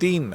3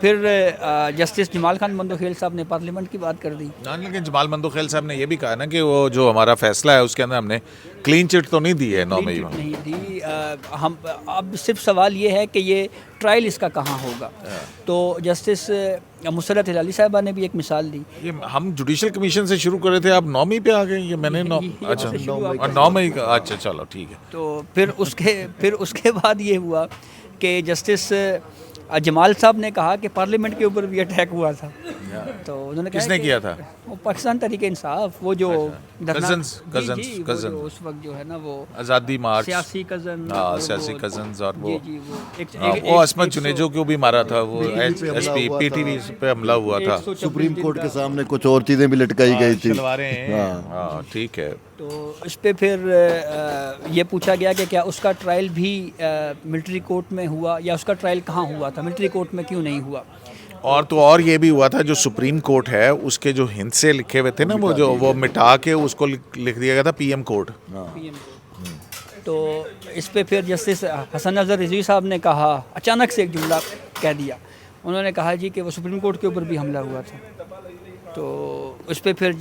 پھر جسٹس جمال خان مندوخیل صاحب نے پارلیمنٹ کی بات کر دی. لیکن جمال مندوخیل صاحب نے یہ بھی کہا نا کہ وہ جو ہمارا فیصلہ ہے اس کے اندر ہم نے کلین چٹ تو نہیں دی ہے 9 مئی میں. نہیں دی. ہم اب صرف سوال یہ ہے کہ یہ ٹرائل اس کا کہاں ہوگا. تو جسٹس مسرت ہلالی صاحبہ نے بھی ایک مثال دی. یہ ہم جوڈیشل کمیشن سے شروع کر رہے تھے، آپ 9 مئی پہ آ گئے. یہ میں نے 9 مئی کا. اچھا چلو ٹھیک ہے. تو پھر اس کے بعد یہ ہوا کہ جسٹس جمال صاحب نے کہا کہ پارلیمنٹ کے اوپر بھی اٹیک ہوا تھا. تو انہوں نے کہا کس نے کیا تھا؟ وہ پاکستان تحریک انصاف، وہ جو کزنز جو اس وقت جو ہے نا وہ آزادی مارچ، سیاسی کزن، سیاسی کزنز، اور وہ عصمت جنیجو کو بھی مارا تھا. وہ S P P T V پہ حملہ ہوا تھا. سپریم کورٹ کے سامنے کچھ اور چیزیں بھی لٹکائی گئی تھی. ہاں ٹھیک ہے. تو اس پہ پھر یہ پوچھا گیا کہ کیا اس کا ٹرائل بھی ملٹری کورٹ میں ہوا یا اس کا ٹرائل کہاں ہوا تھا، ملٹری کورٹ میں کیوں نہیں ہوا. اور یہ بھی ہوا تھا جو سپریم کورٹ ہے اس کے جو ہندسے لکھے ہوئے تھے نا وہ مٹا کے اس کو لکھ دیا گیا تھا پی ایم کورٹ. تو اس پہ پھر جسٹس حسن اظہر رضوی صاحب نے کہا، اچانک سے ایک جملہ کہہ دیا. انہوں نے کہا جی کہ وہ سپریم کورٹ کے اوپر بھی حملہ ہوا تھا. تو اس پہ پھر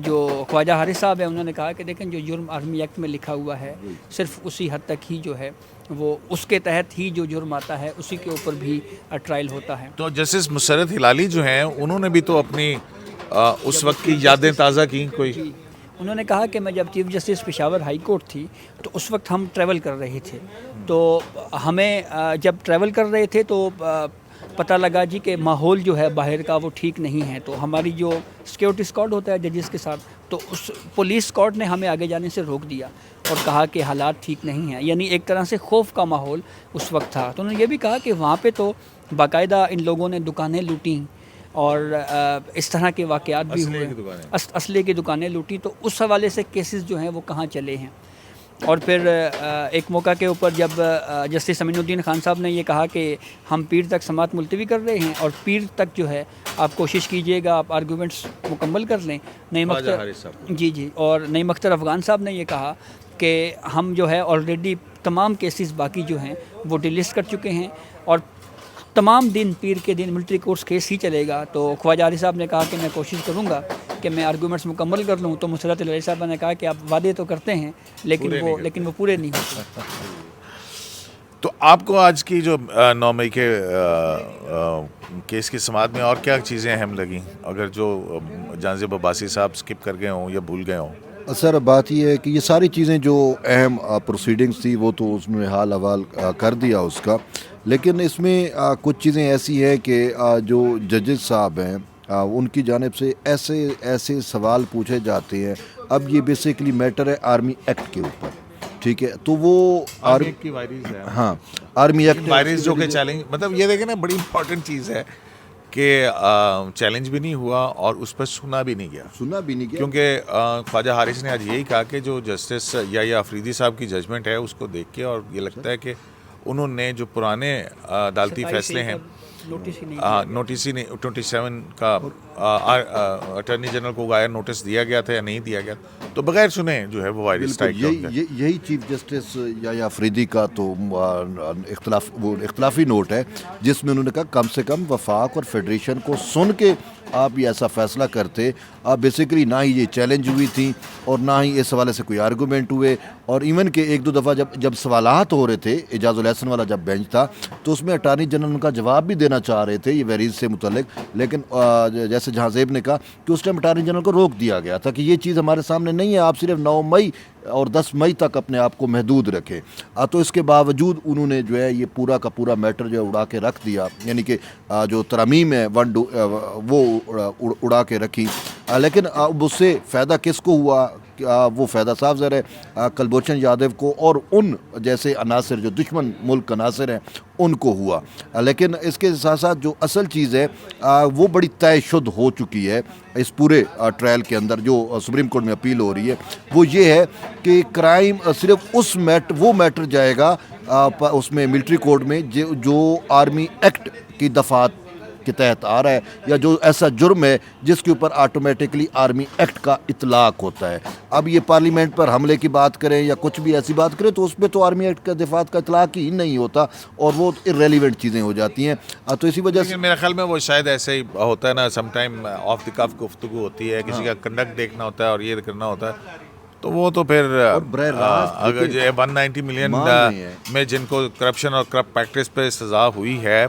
جو خواجہ حارث صاحب ہیں انہوں نے کہا کہ دیکھیں جو جرم آرمی ایکٹ میں لکھا ہوا ہے صرف اسی حد تک ہی جو ہے وہ اس کے تحت ہی جو جرم آتا ہے اسی کے اوپر بھی ٹرائل ہوتا ہے. تو جسٹس مسرت ہلالی جو ہیں انہوں نے بھی تو اپنی اس وقت کی یادیں تازہ کی. کوئی انہوں نے کہا کہ میں جب chief justice Peshawar high court تھی تو اس وقت ہم ٹریول کر رہے تھے. تو ہمیں جب ٹریول کر رہے تھے تو پتہ لگا جی کہ ماحول جو ہے باہر کا وہ ٹھیک نہیں ہے. تو ہماری جو سیکیورٹی اسکواڈ ہوتا ہے ججز کے ساتھ، تو اس پولیس اسکواڈ نے ہمیں آگے جانے سے روک دیا اور کہا کہ حالات ٹھیک نہیں ہیں. یعنی ایک طرح سے خوف کا ماحول اس وقت تھا. تو انہوں نے یہ بھی کہا کہ وہاں پہ تو باقاعدہ ان لوگوں نے دکانیں لوٹیں اور اس طرح کے واقعات بھی ہوئے، اسلحے کی دکانیں لوٹی. تو اس حوالے سے کیسز جو ہیں وہ کہاں چلے ہیں. اور پھر ایک موقع کے اوپر جب جسٹس امین الدین خان صاحب نے یہ کہا کہ ہم پیر تک سماعت ملتوی کر رہے ہیں اور پیر تک جو ہے آپ کوشش کیجئے گا آپ آرگومنٹس مکمل کر لیں. نعیم اختر اور نعیم اختر افغان صاحب نے یہ کہا کہ ہم جو ہے آلریڈی تمام کیسز باقی جو ہیں وہ ڈیلسٹ کر چکے ہیں اور تمام دن پیر کے دن ملٹری کورٹس کیس ہی چلے گا. تو خواجہ حارث صاحب نے کہا کہ میں کوشش کروں گا کہ میں آرگومنٹس مکمل کر لوں. تو مسرت ہلالی صاحبہ نے کہا کہ آپ وعدے تو کرتے ہیں لیکن وہ پورے نہیں ہوتے. تو آپ کو آج کی جو 9 مئی کے کیس کی سماعت میں اور کیا چیزیں اہم لگیں، اگر جو جانزیب عباسی صاحب سکپ کر گئے ہوں یا بھول گئے ہوں؟ سر بات یہ ہے کہ یہ ساری چیزیں جو اہم پروسیڈنگز تھی وہ تو اس میں حال حوال کر دیا اس کا، لیکن اس میں کچھ چیزیں ایسی ہیں کہ جو ججز صاحب ہیں ان کی جانب سے ایسے سوال پوچھے جاتے ہیں. اب یہ بیسیکلی میٹر ہے آرمی ایکٹ کے اوپر، ٹھیک ہے. تو وہ آرمی ایکٹ وائرس جو کہ چیلنج، مطلب یہ دیکھیں نا بڑی امپورٹنٹ چیز ہے کہ چیلنج بھی نہیں ہوا اور اس پر سنا بھی نہیں گیا. کیونکہ خواجہ حارث نے آج یہی کہا کہ جو جسٹس یا افریدی صاحب کی ججمنٹ ہے اس کو دیکھ کے اور یہ لگتا ہے کہ انہوں نے جو پرانے عدالتی فیصلے ہیں نوٹس ہی نہیں 27 کا اٹارنی جنرل کو غیر نوٹس دیا گیا تھا یا نہیں دیا گیا، تو بغیر سنے جو ہے وہ وائرس اسٹرائک کیا. یہی چیف جسٹس یا افریدی کا تو اختلافی نوٹ ہے جس میں انہوں نے کہا کم سے کم وفاق اور فیڈریشن کو سن کے آپ یہ ایسا فیصلہ کرتے. آپ بیسیکلی نہ ہی یہ چیلنج ہوئی تھی اور نہ ہی اس حوالے سے کوئی آرگومنٹ ہوئے، اور ایون کہ ایک دو دفعہ جب سوالات ہو رہے تھے اعجاز الاحسن والا جب بینچ تھا تو اس میں اٹارنی جنرل کا جواب بھی دینا چاہ رہے تھے یہ ویریز سے متعلق، لیکن جیسے جہاں زیب نے کہا کہ اس ٹائم اٹارنی جنرل کو روک دیا گیا تھا کہ یہ چیز ہمارے سامنے نہیں ہے، آپ صرف 9 مئی اور 10 مئی تک اپنے آپ کو محدود رکھیں. تو اس کے باوجود انہوں نے جو ہے یہ پورا کا پورا میٹر جو ہے اڑا کے رکھ دیا، یعنی کہ جو ترامیم ہے وہ اڑا کے رکھی. لیکن اب اس سے فائدہ کس کو ہوا؟ وہ فائدہ صاف ظاہر ہے کلبھوشن یادو کو اور ان جیسے عناصر جو دشمن ملک عناصر ہیں ان کو ہوا. لیکن اس کے ساتھ ساتھ جو اصل چیز ہے وہ بڑی طے شد ہو چکی ہے اس پورے ٹرائل کے اندر جو سپریم کورٹ میں اپیل ہو رہی ہے، وہ یہ ہے کہ کرائم صرف وہ میٹر جائے گا اس میں ملٹری کورٹ میں جو آرمی ایکٹ کی دفعات کے تحت آ رہا ہے یا جو ایسا جرم ہے جس کے اوپر آٹومیٹکلی آرمی ایکٹ کا اطلاق ہوتا ہے. اب یہ پارلیمنٹ پر حملے کی بات کریں یا کچھ بھی ایسی بات کریں تو اس پہ تو آرمی ایکٹ کا دفاعات کا اطلاق ہی نہیں ہوتا اور وہ irrelevant چیزیں ہو جاتی ہیں. تو اسی وجہ سے لیکن میرے خیال میں وہ شاید ایسے ہی ہوتا ہے نا, سم ٹائم آف دی کف گفتگو ہوتی ہے, کسی کا کنڈکٹ دیکھنا ہوتا ہے اور یہ کرنا ہوتا ہے, تو وہ تو پھر براہ راست اگر جو 190 ملین میں جن کو کرپشن اور کرپٹ پریکٹس پہ سزا ہوئی ہے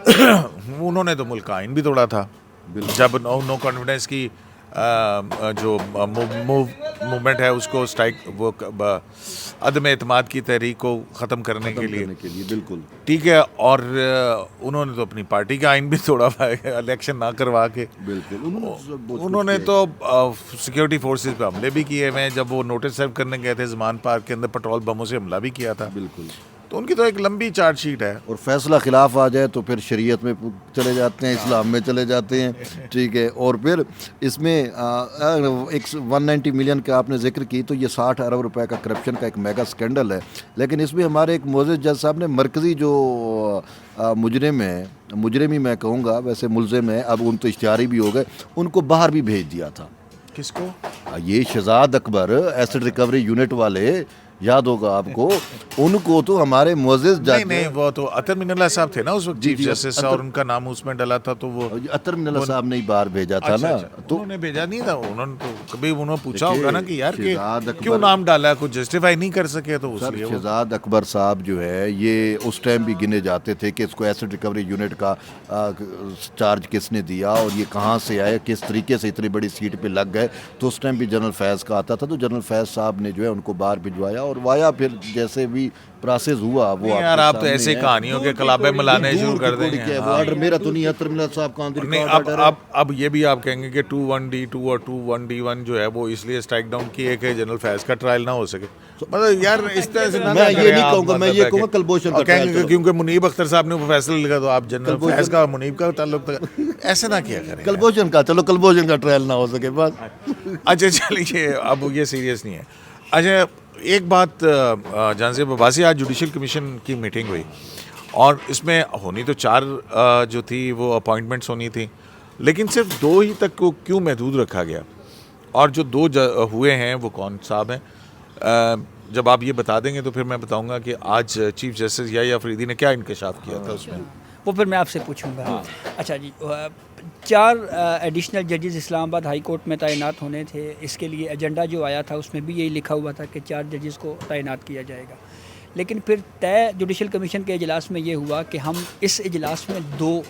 انہوں نے تو ملک آئین بھی توڑا تھا جب نو کانفیڈنس کی جو موومنٹ ہے اس کو اسٹرائک وہ عدم اعتماد کی تحریک کو ختم کرنے کے لیے بالکل ٹھیک ہے, اور انہوں نے تو اپنی پارٹی کا آئین بھی توڑا الیکشن نہ کروا کے. بالکل انہوں نے تو سیکیورٹی فورسز پہ حملے بھی کیے ہوئے ہیں, جب وہ نوٹس سرو کرنے گئے تھے زمان پارک کے اندر پیٹرول بموں سے حملہ بھی کیا تھا. بالکل, تو ان کی تو ایک لمبی چارج شیٹ ہے. اور فیصلہ خلاف آ جائے تو پھر شریعت میں چلے جاتے ہیں, اسلام میں چلے جاتے ہیں. ٹھیک ہے, اور پھر اس میں ایک 190 ملین کا آپ نے ذکر کی تو یہ 60 ارب روپے کا کرپشن کا ایک میگا سکینڈل ہے. لیکن اس میں ہمارے ایک معزز جج صاحب نے مرکزی جو مجرم ہی میں کہوں گا, ویسے ملزم ہے, اب ان تو اشتہاری بھی ہو گئے, ان کو باہر بھی بھیج دیا تھا. کس کو؟ یہ شہزاد اکبر ایسڈ ریکوری یونٹ والے, یاد ہوگا آپ کو, ان کو تو ہمارے معزز جج نہیں وہ تو عطر من اللہ صاحب تھے نا اس وقت چیف جسٹس, اور ان کا نام اس میں ڈلا تھا تو وہ عطر من اللہ صاحب نے ہی باہر بھیجا تھا نا. تو انہوں نے بھیجا نہیں تھا, انہوں نے تو کبھی انہوں نے پوچھا ہوگا نا کہ یار کیوں نام ڈالا, کچھ جسٹیفائی نہیں کر سکے تو اس لیے. شہزاد اکبر صاحب جو ہے یہ اس ٹائم بھی گنے جاتے تھے کہ اس کو ایسڈ ریکوری یونٹ کا چارج کس نے دیا اور یہ کہاں سے آئے, کس طریقے سے اتنی بڑی سیٹ پہ لگ گئے. تو اس ٹائم بھی جنرل فیض کا آتا تھا, تو جنرل فیض صاحب نے جو ہے ان کو باہر بھجوایا اور وایا پھر جیسے بھی پروسیس ہوا وہ یار آپ تو ایسی کہانیوں کے کلابے ملانے شروع کر دیں گے. وہ آرڈر میرا تو نہیں, عطر من اللہ صاحب کا نہیں. اب یہ بھی آپ کہیں گے کہ 21D2 اور 21D1 جو ہے وہ اس لیے اسٹرائک ڈاؤن کیے کہ جنرل فیض کا ٹرائل نہ ہو سکے. مطلب یار اس طرح سے میں یہ نہیں کہوں گا, میں یہ کہوں گا کلبھوشن کا ٹرائل, کیونکہ منیب اختر صاحب نے وہ فیصلہ لکھا تو آپ جنرل فیض کا منیب کا تعلق تھا, ایسے نہ کیا کریں. کلبھوشن کا, چلو کلبھوشن کا ٹرائل نہ ہو سکے بس. اچھا چلیے, اب یہ سیریس نہیں ہے. اچھا ایک بات جان سے عباسی, آج جوڈیشل کمیشن کی میٹنگ ہوئی اور اس میں ہونی تو 4 جو تھی وہ اپوائنٹمنٹس ہونی تھیں, لیکن صرف 2 ہی تک کو کیوں محدود رکھا گیا, اور جو 2 ہوئے ہیں وہ کون صاحب ہیں؟ جب آپ یہ بتا دیں گے تو پھر میں بتاؤں گا کہ آج چیف جسٹس یحییٰ فریدی نے کیا انکشاف کیا تھا اس میں. وہ پھر میں آپ سے پوچھوں گا. اچھا جی, 4 ایڈیشنل ججز اسلام آباد ہائی کورٹ میں تعینات ہونے تھے. اس کے لیے ایجنڈا جو آیا تھا اس میں بھی یہی لکھا ہوا تھا کہ 4 ججز کو تعینات کیا جائے گا. لیکن پھر طے جوڈیشل کمیشن کے اجلاس میں یہ ہوا کہ ہم اس اجلاس میں 2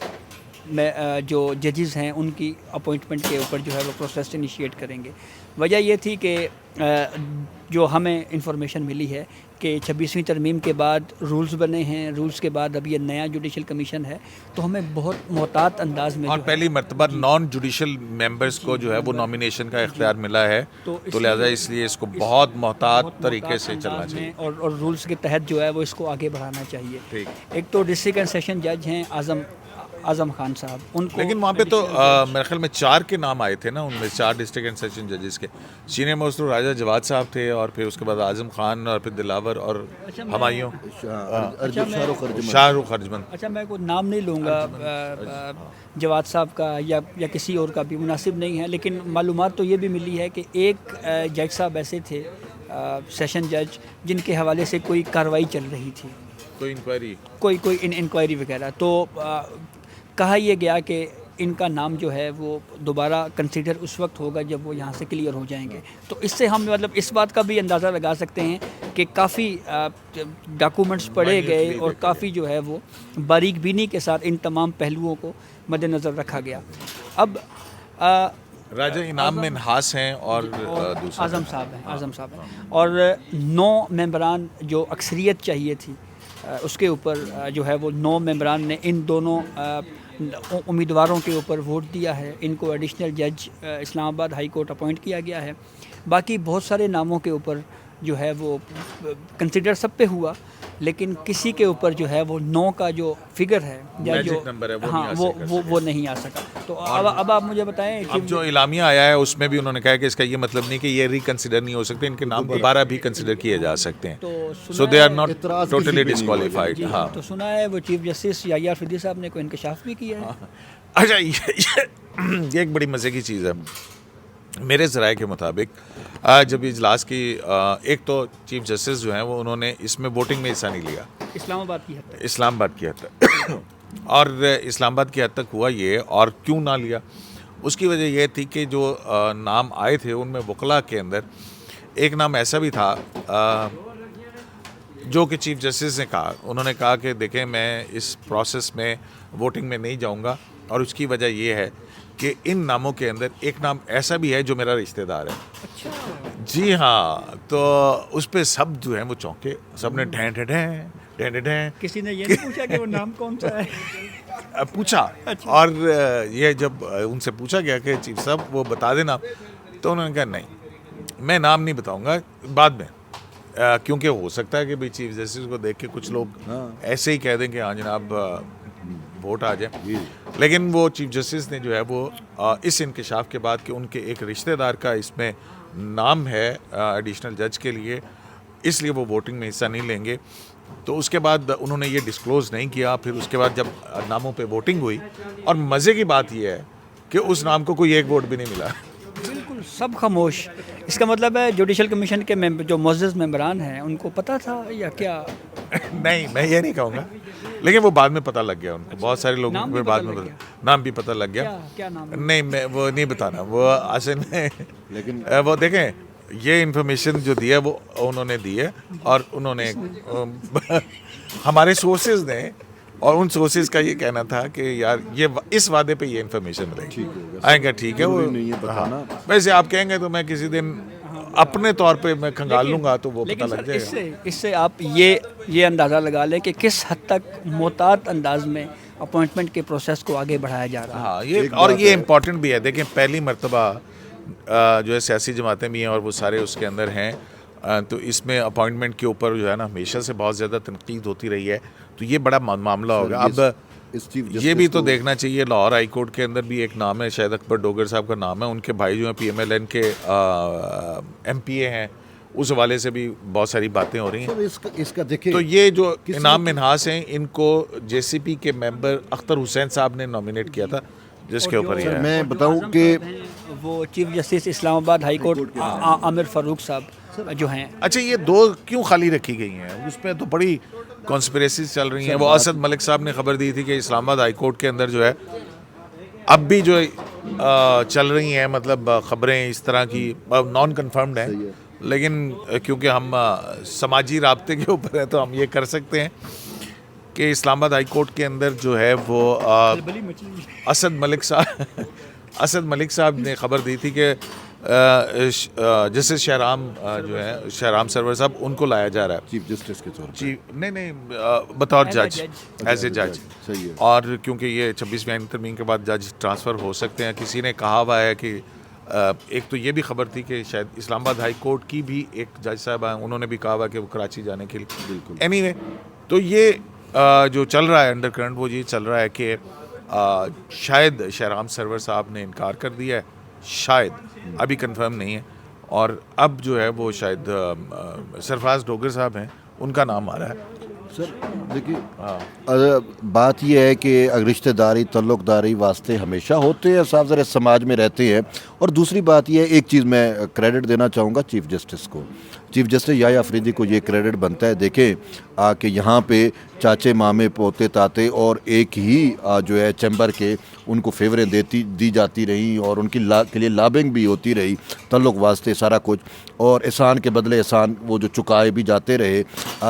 جو ججز ہیں ان کی اپوائنٹمنٹ کے اوپر جو ہے وہ پروسیس انیشیٹ کریں گے. وجہ یہ تھی کہ جو ہمیں انفارمیشن ملی ہے کہ 26ویں ترمیم کے بعد رولز بنے ہیں, رولز کے بعد اب یہ نیا جوڈیشل کمیشن ہے, تو ہمیں بہت محتاط انداز میں, اور پہلی مرتبہ نان جوڈیشل ممبرز کو جو ہے وہ نامینیشن کا اختیار ملا ہے, تو لہٰذا اس لیے اس کو بہت محتاط طریقے سے چلنا چاہیے اور رولز کے تحت جو ہے وہ اس کو آگے بڑھانا چاہیے. ایک تو ڈسٹرکٹ اینڈ سیشن جج ہیں اعظم خان صاحب, ان کو لیکن وہاں پہ تو میرے خیال میں 4 کے نام آئے تھے نا, ان میں 4 ڈسٹرکٹ اینڈ سیشن ججز کے. سینئر موسٹ راجہ جواد صاحب تھے, اور پھر اس کے بعد اعظم خان, اور پھر دلاور اور ہمایوں, شاہ رخ ارجمن. اچھا میں کوئی نام نہیں لوں گا جواد صاحب کا یا کسی اور کا بھی, مناسب نہیں ہے, لیکن معلومات تو یہ بھی ملی ہے کہ ایک جج صاحب ایسے تھے سیشن جج جن کے حوالے سے کوئی کارروائی چل رہی تھی, کوئی انکوائری, کوئی انکوائری وغیرہ. تو کہا یہ گیا کہ ان کا نام جو ہے وہ دوبارہ کنسیڈر اس وقت ہوگا جب وہ یہاں سے کلیئر ہو جائیں گے. تو اس سے ہم مطلب اس بات کا بھی اندازہ لگا سکتے ہیں کہ کافی ڈاکومنٹس پڑھے گئے اور کافی جو ہے وہ باریک بینی کے ساتھ ان تمام پہلوؤں کو مد نظر رکھا گیا. اب راجہ انعام میں نحاس ہیں اور اعظم صاحب ہیں, اور 9 ممبران جو اکثریت چاہیے تھی اس کے اوپر جو ہے وہ 9 ممبران نے ان دونوں امیدواروں کے اوپر ووٹ دیا ہے. ان کو ایڈیشنل جج اسلام آباد ہائی کورٹ اپوائنٹ کیا گیا ہے. باقی بہت سارے ناموں کے اوپر جو ہے وہ کنسیڈر سب پہ ہوا، لیکن کسی کے اوپر جو ہے وہ 9 کا جو فگر ہے یا Magic جو number ہے وہ ہاں نہیں حاصل کر وہ نہیں آ سکا. تو اب آپ مجھے بتائیں اب جو اعلامیہ آیا ہے اس میں بھی انہوں نے کہا کہ اس کا یہ مطلب نہیں کہ یہ ریکنسیڈر نہیں ہو سکتے، ان کے نام دوبارہ بھی کنسیڈر کیے جا سکتے ہیں. سو دے آر ناٹ اعتراض ٹوٹلی کسی پہ نہیں ڈسکوالیفائڈ. ہاں تو سنا ہے وہ چیف جسٹس یحییٰ افریدی صاحب نے کوئی انکشاف بھی کیا ہے. اچھا یہ ایک بڑی مزے کی چیز ہے. میرے ذرائع کے مطابق جب اجلاس کی ایک تو چیف جسٹس جو ہیں وہ انہوں نے اس میں ووٹنگ میں حصہ نہیں لیا اسلام آباد کی حد تک. اسلام آباد کی حد تک. اور اسلام آباد کی حد تک ہوا یہ، اور کیوں نہ لیا، اس کی وجہ یہ تھی کہ جو نام آئے تھے ان میں وکلاء کے اندر ایک نام ایسا بھی تھا جو کہ چیف جسٹس نے کہا، انہوں نے کہا کہ دیکھیں میں اس پروسیس میں ووٹنگ میں نہیں جاؤں گا، اور اس کی وجہ یہ ہے کہ ان ناموں کے اندر ایک نام ایسا بھی ہے جو میرا رشتہ دار ہے. اچھا جی ہاں. تو اس پہ سب جو ہیں وہ چونکے، سب نے ڈھیں ڈھیں ڈھیں ڈھیں ڈھیں ڈھیں کسی نے یہ نہیں پوچھا کہ وہ نام کون سا ہے؟ پوچھا. اور یہ جب ان سے پوچھا گیا کہ چیف صاحب وہ بتا دینا، تو انہوں نے کہا نہیں میں نام نہیں بتاؤں گا بعد میں، کیونکہ ہو سکتا ہے کہ بھئی چیف جسٹس کو دیکھ کے کچھ لوگ ایسے ہی کہہ دیں کہ ہاں جناب ووٹ آ جائے. لیکن وہ چیف جسٹس نے جو ہے وہ اس انکشاف کے بعد کہ ان کے ایک رشتہ دار کا اس میں نام ہے ایڈیشنل جج کے لیے، اس لیے وہ ووٹنگ میں حصہ نہیں لیں گے. تو اس کے بعد انہوں نے یہ ڈسکلوز نہیں کیا. پھر اس کے بعد جب ناموں پہ ووٹنگ ہوئی، اور مزے کی بات یہ ہے کہ اس نام کو کوئی ایک ووٹ بھی نہیں ملا. بالکل سب خاموش. اس کا مطلب ہے جوڈیشل کمیشن کے جو معزز ممبران ہیں ان کو پتہ تھا یا کیا؟ نہیں میں یہ نہیں کہوں گا، لیکن وہ بعد میں پتہ لگ گیا ان کو. بہت سارے لوگوں کو بعد میں نام بھی پتہ لگ گیا. کیا نام؟ نہیں میں وہ نہیں بتانا. وہ اصل میں لیکن وہ دیکھیں یہ انفارمیشن جو دی ہے وہ انہوں نے دی ہے، اور انہوں نے ہمارے سورسز نے، اور ان سورسز کا یہ کہنا تھا کہ یار یہ اس وعدے پہ یہ انفارمیشن رہے. آئیں گا ٹھیک ہے وہ. ویسے آپ کہیں گے تو میں کسی دن اپنے طور پہ میں کھنگال لوں گا تو وہ پتہ لگ جائے گا. اس سے آپ یہ اندازہ لگا لیں کہ کس حد تک محتاط انداز میں اپوائنٹمنٹ کے پروسیس کو آگے بڑھایا جا رہا ہے. ہاں یہ اور یہ امپورٹنٹ بھی ہے. دیکھیں پہلی مرتبہ جو ہے سیاسی جماعتیں بھی ہیں اور وہ سارے اس کے اندر ہیں، تو اس میں اپوائنٹمنٹ کے اوپر جو ہے نا ہمیشہ سے بہت زیادہ تنقید ہوتی رہی ہے. تو یہ بڑا معاملہ ہوگا. اب یہ بھی تو دیکھنا چاہیے، لاہور ہائی کورٹ کے اندر بھی ایک نام ہے، شاہد اکبر ڈوگر صاحب کا نام ہے. ان کے بھائی جو ہیں پی ایم ایل این کے ایم پی اے ہیں، اس حوالے سے بھی بہت ساری باتیں ہو رہی ہیں. اس کا دیکھیں تو یہ جو انعام منہاس ہیں ان کو جے سی پی کے ممبر اختر حسین صاحب نے نامینیٹ کیا تھا، جس کے اوپر یہ ہے. میں بتاؤں کہ وہ چیف جسٹس اسلام آباد ہائی کورٹ عامر فاروق صاحب جو ہیں. اچھا یہ دو کیوں خالی رکھی گئی ہیں؟ اس پہ تو بڑی کانسپریسیز چل رہی ہیں. وہ اسد ملک صاحب نے خبر دی تھی کہ اسلام آباد ہائی کورٹ کے اندر جو ہے اب بھی جو چل رہی ہیں، مطلب خبریں اس طرح کی نان کنفرمڈ ہیں، لیکن کیونکہ ہم سماجی رابطے کے اوپر ہیں تو ہم یہ کر سکتے ہیں کہ اسلام آباد ہائی کورٹ کے اندر جو ہے وہ اسد ملک صاحب نے خبر دی تھی کہ جسٹس شہرام جو ہے شہرام سرور صاحب، ان کو لایا جا رہا ہے چیف جسٹس کے طور پر. نہیں بطور جج، ایز اے جج. صحیح ہے. اور کیونکہ یہ 26ویں آئین ترمیم کے بعد جج ٹرانسفر ہو سکتے ہیں. کسی نے کہا ہوا ہے کہ ایک تو یہ بھی خبر تھی کہ شاید اسلام آباد ہائی کورٹ کی بھی ایک جج صاحب ہیں، انہوں نے بھی کہا ہوا کہ وہ کراچی جانے کے لیے. بالکل. اینی وے تو یہ جو چل رہا ہے انڈر کرنٹ، وہ یہ چل رہا ہے کہ شاید شہرام سرور صاحب نے انکار کر دیا ہے، شاید ابھی کنفرم نہیں ہے. اور اب جو ہے وہ شاید سرفراز ڈوگر صاحب ہیں، ان کا نام آ رہا ہے. سر دیکھیے بات یہ ہے کہ رشتہ داری تعلق داری واسطے ہمیشہ ہوتے ہیں، صاحب ذرا سماج میں رہتے ہیں. اور دوسری بات یہ ہے، ایک چیز میں کریڈٹ دینا چاہوں گا چیف جسٹس کو. چیف جسٹس یحییٰ افریدی کو یہ کریڈٹ بنتا ہے. دیکھیں کہ یہاں پہ چاچے مامے پوتے تاتے اور ایک ہی جو ہے چیمبر کے ان کو فیوریں دی جاتی رہیں، اور ان کے لیے لابنگ بھی ہوتی رہی تعلق واسطے سارا کچھ، اور احسان کے بدلے احسان وہ جو چکائے بھی جاتے رہے.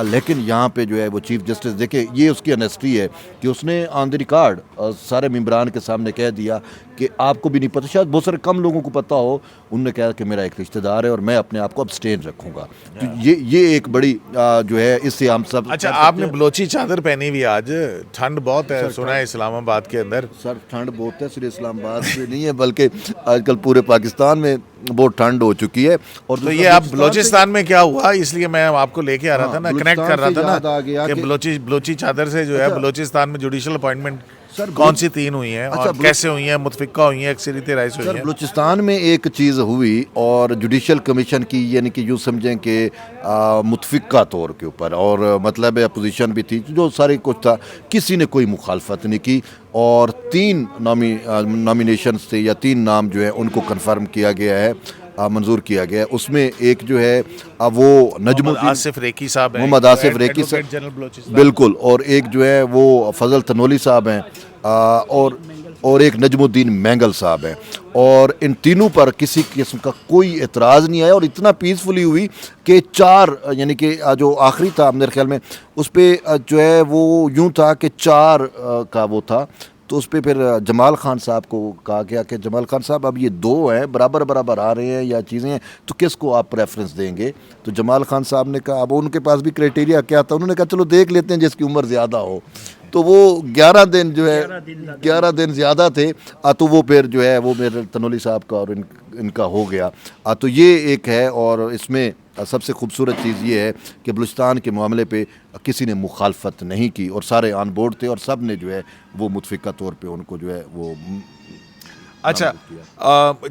لیکن یہاں پہ جو ہے وہ چیف جسٹس دیکھیں یہ اس کی آنیسٹی ہے کہ اس نے آن دی ریکارڈ سارے ممبران کے سامنے کہہ دیا کہ آپ کو بھی نہیں پتہ، شاید بہت سارے کم لوگوں کو پتہ ہو. انہوں نے کہا کہ میرا ایک رشتہ دار ہے اور میں اپنے آپ کو ابسٹین رکھوں گا. تو یہ ایک بڑی جو ہے اس سے ہم سب. اچھا آپ نے بلوچی چادر پہنی ہوئی آج, ٹھنڈ بہت ہے سنا ہے اسلام آباد کے اندر. سر ٹھنڈ بہت ہے, صرف اسلام آباد میں نہیں ہے بلکہ آج کل پورے پاکستان میں بہت ٹھنڈ ہو چکی ہے. اور تو یہ اب بلوچستان میں کیا ہوا, اس لیے میں آپ کو لے کے آ رہا تھا نا, کنیکٹ کر رہا تھا نا کہ بلوچی چادر سے جو ہے بلوچستان میں جوڈیشل اپوائنٹمنٹ کون سی 3 ہوئی ہیں اور کیسے ہوئی ہیں, متفقہ ہوئی ہیں, اکثریت رائے سے ہوئی ہیں. بلوچستان میں ایک چیز ہوئی اور جوڈیشل کمیشن کی, یعنی کہ یوں سمجھیں کہ متفقہ طور کے اوپر, اور مطلب اپوزیشن بھی تھی, جو سارے کچھ تھا, کسی نے کوئی مخالفت نہیں کی, اور 3 نامینیشنز تھے یا 3 نام جو ہیں ان کو کنفرم کیا گیا ہے, منظور کیا گیا ہے. اس میں ایک جو ہے وہ نجم محمد آصف ریکی صاحب ہیں, محمد آصف ریکی صاحب بالکل, اور ایک جو ہے وہ فضل تنولی صاحب ہیں, اور ایک نجم الدین مینگل صاحب ہیں. اور ان تینوں پر کسی قسم کا کوئی اعتراض نہیں آیا, اور اتنا پیسفلی ہوئی کہ 4 یعنی کہ جو آخری تھا میرے خیال میں اس پہ جو ہے وہ یوں تھا کہ 4 کا وہ تھا, تو اس پہ پھر جمال خان صاحب کو کہا گیا کہ جمال خان صاحب اب یہ 2 ہیں, برابر آ رہے ہیں یا چیزیں ہیں, تو کس کو آپ پریفرنس دیں گے. تو جمال خان صاحب نے کہا, اب ان کے پاس بھی کرائٹیریا کیا تھا, انہوں نے کہا چلو دیکھ لیتے ہیں جس کی عمر زیادہ ہو. تو وہ 11 دن جو ہے 11 دن زیادہ تھے, تو وہ پھر جو ہے وہ میرے تنولی صاحب کا اور ان کا ہو گیا. تو یہ ایک ہے, اور اس میں سب سے خوبصورت چیز یہ ہے کہ بلوچستان کے معاملے پہ کسی نے مخالفت نہیں کی, اور سارے آن بورڈ تھے, اور سب نے جو ہے وہ متفقہ طور پہ ان کو جو ہے وہ. اچھا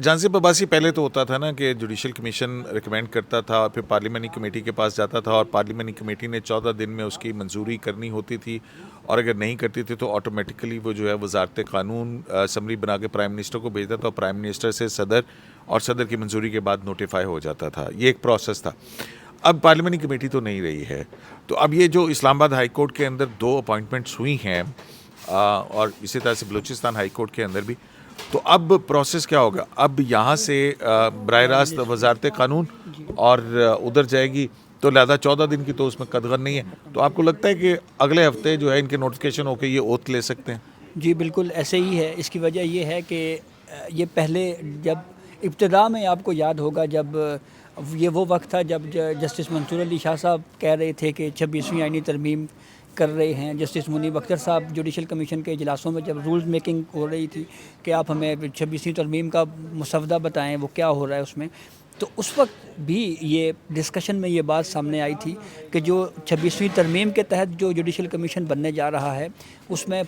جانزیب عباسی, پہلے تو ہوتا تھا نا کہ جوڈیشل کمیشن ریکمینڈ کرتا تھا, پھر پارلیمانی کمیٹی کے پاس جاتا تھا, اور پارلیمانی کمیٹی نے 14 دن میں اس کی منظوری کرنی ہوتی تھی, اور اگر نہیں کرتی تھی تو آٹومیٹیکلی وہ جو ہے وزارت قانون اسمبلی بنا کے پرائم منسٹر کو بھیجتا تھا, اور پرائم منسٹر سے صدر, اور صدر کی منظوری کے بعد نوٹیفائی ہو جاتا تھا. یہ ایک پروسیس تھا. اب پارلیمانی کمیٹی تو نہیں رہی ہے, تو اب یہ جو اسلام آباد ہائی کورٹ کے اندر 2 اپوائنٹمنٹس ہوئی ہیں, اور اسی طرح سے بلوچستان ہائی کورٹ کے اندر بھی, تو اب پروسیس کیا ہوگا؟ اب یہاں سے براہ راست وزارت قانون اور ادھر جائے گی, تو لہذا 14 دن کی تو اس میں قدغن نہیں ہے. تو آپ کو لگتا ہے کہ اگلے ہفتے جو ہے ان کے نوٹیفیکیشن ہو کے یہ اوتھ لے سکتے ہیں؟ جی بالکل ایسے ہی ہے. اس کی وجہ یہ ہے کہ یہ پہلے جب ابتدا میں آپ کو یاد ہوگا, جب یہ وہ وقت تھا جب جسٹس منصور علی شاہ صاحب کہہ رہے تھے کہ 26ویں آئینی ترمیم کر رہے ہیں, جسٹس منیب اختر صاحب جوڈیشل کمیشن کے اجلاسوں میں جب رولز میکنگ ہو رہی تھی کہ آپ ہمیں 26ویں ترمیم کا مسودہ بتائیں وہ کیا ہو رہا ہے اس میں, تو اس وقت بھی یہ ڈسکشن میں یہ بات سامنے آئی تھی کہ جو 26ویں ترمیم کے تحت جو جوڈیشل کمیشن بننے جا رہا ہے اس میں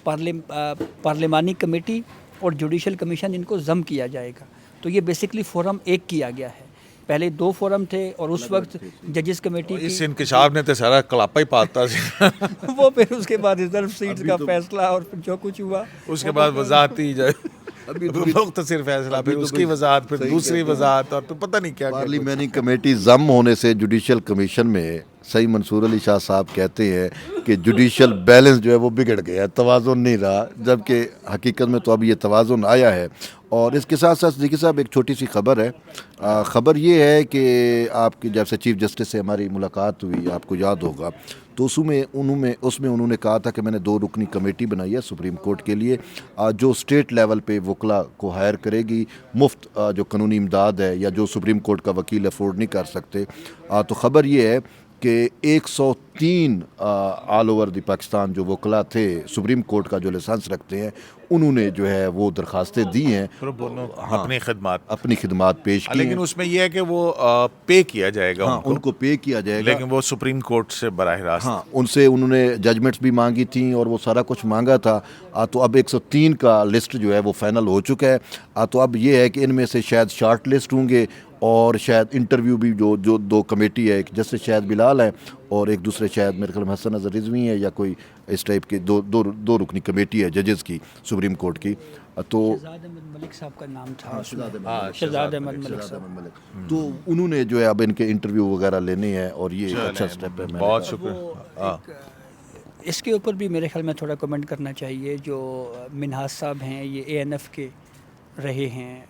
پارلیمانی کمیٹی اور جوڈیشل کمیشن ان کو ضم کیا جائے گا. تو یہ بیسکلی فورم ایک کیا گیا ہے, پہلے 2 فورم تھے, اور اس وقت ججز کمیٹی اس انکشاف نے تو سارا کلاپا ہی پاتا وہ پھر اس کے بعد ریزرو سیٹس کا فیصلہ اور پھر جو کچھ ہوا اس کے بعد وضاحت ہی جائے, مختصر فیصلہ, پھر اس کی وضاحت, پھر دوسری وضاحت, اور تو پتہ نہیں کیا. پارلیمانی کمیٹی ضم ہونے سے جوڈیشل کمیشن میں صحیح منصور علی شاہ صاحب کہتے ہیں کہ جوڈیشل بیلنس جو ہے وہ بگڑ گیا, توازن نہیں رہا, جبکہ حقیقت میں تو اب یہ توازن آیا ہے. اور اس کے ساتھ ساتھ صدیقی صاحب ایک چھوٹی سی خبر ہے. خبر یہ ہے کہ آپ کی جب سے چیف جسٹس سے ہماری ملاقات ہوئی, آپ کو یاد ہوگا, تو اس میں انہوں نے کہا تھا کہ میں نے 2 رکنی کمیٹی بنائی ہے سپریم کورٹ کے لیے, جو اسٹیٹ لیول پہ وکلا کو ہائر کرے گی, مفت جو قانونی امداد ہے یا جو سپریم کورٹ کا وکیل افورڈ نہیں کر سکتے. تو خبر یہ ہے کہ 103 آل اوور دی پاکستان جو وکلا تھے سپریم کورٹ کا جو لائسنس رکھتے ہیں, انہوں نے جو ہے وہ درخواستیں دی ہیں, اپنی خدمات پیش کی, لیکن اس میں یہ ہے کہ وہ پے کیا جائے گا, ان کو پے کیا جائے گا, لیکن وہ سپریم کورٹ سے براہ راست, ان سے انہوں نے ججمنٹس بھی مانگی تھیں اور وہ سارا کچھ مانگا تھا. تو اب 103 کا لسٹ جو ہے وہ فائنل ہو چکا ہے. تو اب یہ ہے کہ ان میں سے شاید شارٹ لسٹ ہوں گے, اور شاید انٹرویو بھی جو 2 کمیٹی ہے, ایک جسٹس شاید بلال ہے اور ایک دوسرے شاید میرے خیال میں حسن اظہر رضوی ہے, یا کوئی اس ٹائپ کی 2 رکنی کمیٹی ہے ججز کی سپریم کورٹ کی. تو شہزاد احمد ملک صاحب کا نام تھا, شہزاد احمد ملک, تو انہوں نے جو ہے اب ان کے انٹرویو وغیرہ لینے ہیں, اور یہ اچھا سٹیپ ہے. بہت شکریہ. اس کے اوپر بھی میرے خیال میں تھوڑا کمنٹ کرنا چاہیے. جو منہاج صاحب ہیں یہ ANF کے رہے ہیں,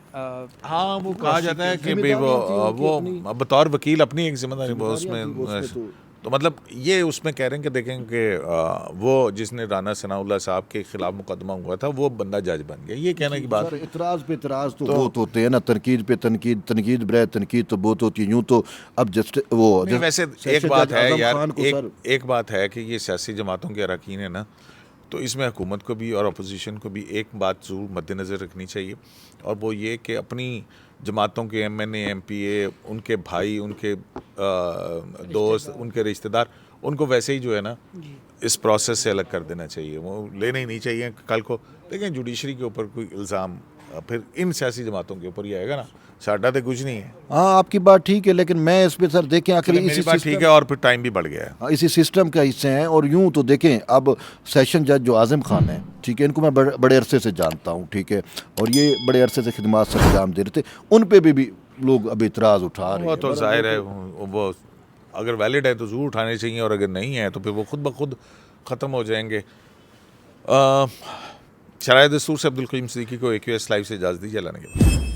ہاں وہ کہا جاتا ہے کہ وہ بطور وکیل اپنی ایک ذمہ داری, وہ اس میں تو مطلب یہ اس میں کہہ رہے ہیں کہ دیکھیں کہ وہ جس نے رانا ثناء اللہ صاحب کے خلاف مقدمہ ہوا تھا وہ بندہ جج بن گیا. یہ کہنے کی بات سر اعتراض پہ اعتراض تو بہت ہوتے ہیں نا, تنقید پہ تنقید, تنقید برائے تنقید تو بہت ہوتی ہے. یوں تو اب جسٹ وہ نہیں, ویسے ایک بات ہے یار, ایک بات ہے کہ یہ سیاسی جماعتوں کے اراکین ہیں نا, تو اس میں حکومت کو بھی اور اپوزیشن کو بھی ایک بات ضرور مد نظر رکھنی چاہیے, اور وہ یہ کہ اپنی جماعتوں کے ایم این اے, ایم پی اے, ان کے بھائی, ان کے دوست, ان کے رشتہ دار, ان کو ویسے ہی جو ہے نا اس پروسیس سے الگ کر دینا چاہیے. وہ لینا ہی نہیں چاہیے. کل کو دیکھیں جوڈیشری کے اوپر کوئی الزام پھر ان سیاسی جماعتوں کے اوپر ہی آئے گا نا, ساڈا تو کچھ نہیں ہے. ہاں آپ کی بات ٹھیک ہے, لیکن میں اس پہ سر دیکھیں آخری میری بات ٹھیک ہے, اور پھر ٹائم بھی بڑھ گیا ہے. اسی سسٹم کا حصے ہیں. اور یوں تو دیکھیں اب سیشن جج جو اعظم خان ہیں, ٹھیک ہے, ان کو میں بڑے عرصے سے جانتا ہوں, ٹھیک ہے, اور یہ بڑے عرصے سے خدمات سے انجام دے رہے تھے. ان پہ بھی لوگ اب اعتراض اٹھا رہے ہیں. وہ تو ظاہر ہے, وہ اگر ویلڈ ہے تو ضرور اٹھانے چاہیے, اور اگر نہیں ہے تو پھر وہ خود بخود ختم ہو جائیں گے. شرائع دستور سے عبدالقیوم صدیقی کو AQS لائیو سے اجازت دیجیے. اللہ نے